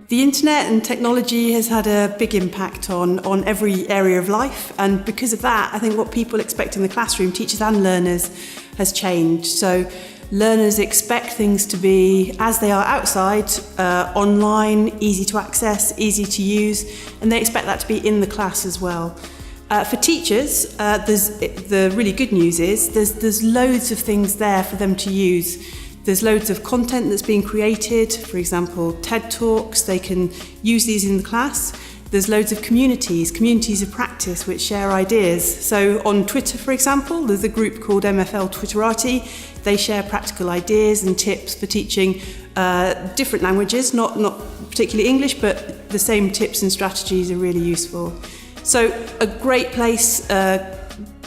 The internet and technology has had a big impact on every area of life, and because of that, I think what people expect in the classroom, teachers and learners, has changed. So learners expect things to be as they are outside, online, easy to access, easy to use, and they expect that to be in the class as well. For teachers, the really good news is there's loads of things there for them to use. There's loads of content that's being created, for example, TED Talks, they can use these in the class. There's loads of communities of practice which share ideas. So on Twitter, for example, there's a group called MFL Twitterati. They share practical ideas and tips for teaching different languages, not particularly English, but the same tips and strategies are really useful. So a great place,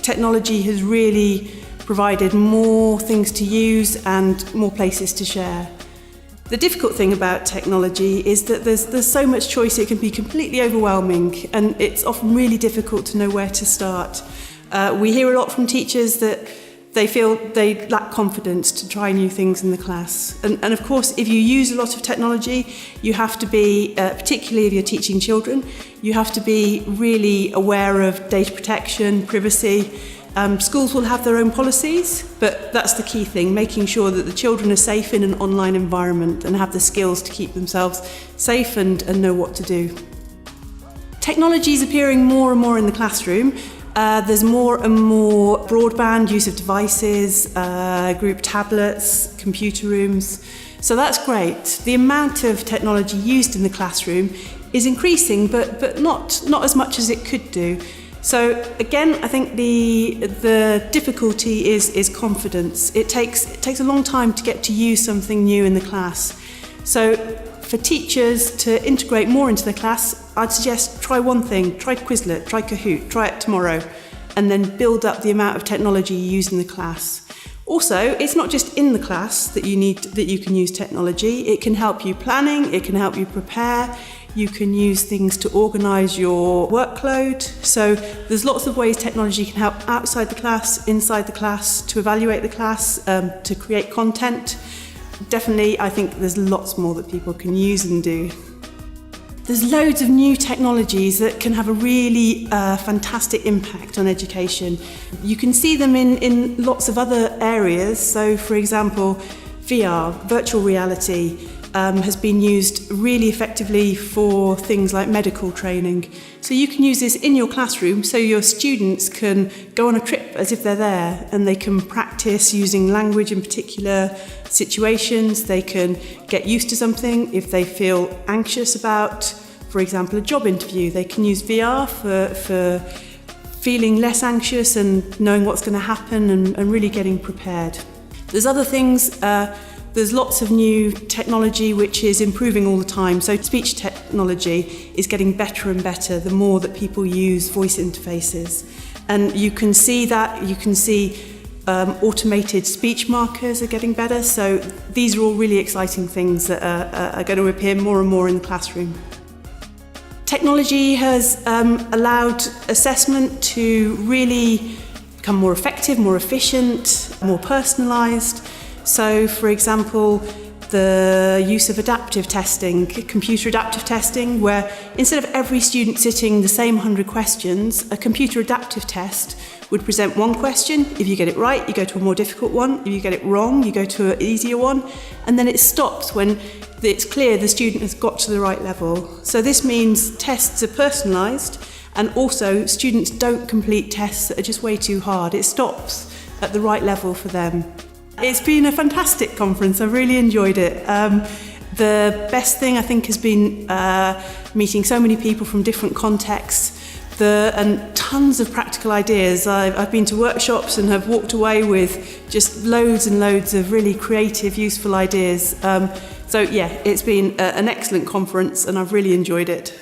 technology has really provided more things to use and more places to share. The difficult thing about technology is that there's so much choice it can be completely overwhelming, and it's often really difficult to know where to start. We hear a lot from teachers that they feel they lack confidence to try new things in the class. And of course, if you use a lot of technology, you have to be, particularly if you're teaching children, you have to be really aware of data protection, privacy. Schools will have their own policies, but that's the key thing, making sure that the children are safe in an online environment and have the skills to keep themselves safe and know what to do. Technology is appearing more and more in the classroom. There's more and more broadband use of devices, group tablets, computer rooms. So that's great. The amount of technology used in the classroom is increasing, but not as much as it could do. So again, I think the difficulty is confidence. It takes a long time to get to use something new in the class. So for teachers to integrate more into the class, I'd suggest try one thing, try Quizlet, try Kahoot, try it tomorrow, and then build up the amount of technology you use in the class. Also, it's not just in the class that you can use technology. It can help you planning, it can help you prepare. You can use things to organise your workload. So there's lots of ways technology can help outside the class, inside the class, to evaluate the class, to create content. Definitely, I think there's lots more that people can use and do. There's loads of new technologies that can have a really fantastic impact on education. You can see them in lots of other areas. So, for example, VR, virtual reality, has been used really effectively for things like medical training. So you can use this in your classroom so your students can go on a trip as if they're there, and they can practice using language in particular situations. They can get used to something. If they feel anxious about, for example, a job interview, they can use VR for feeling less anxious and knowing what's going to happen and really getting prepared. There's other things. There's lots of new technology which is improving all the time. So speech technology is getting better and better the more that people use voice interfaces. And you can see that, automated speech markers are getting better. So these are all really exciting things that are going to appear more and more in the classroom. Technology has allowed assessment to really become more effective, more efficient, more personalised. So, for example, the use of adaptive testing, computer adaptive testing, where instead of every student sitting the same 100 questions, a computer adaptive test would present one question. If you get it right, you go to a more difficult one. If you get it wrong, you go to an easier one. And then it stops when it's clear the student has got to the right level. So this means tests are personalised, and also students don't complete tests that are just way too hard. It stops at the right level for them. It's been a fantastic conference. I've really enjoyed it. The best thing I think has been meeting so many people from different contexts and tons of practical ideas. I've been to workshops and have walked away with just loads and loads of really creative, useful ideas. So yeah, it's been an excellent conference and I've really enjoyed it.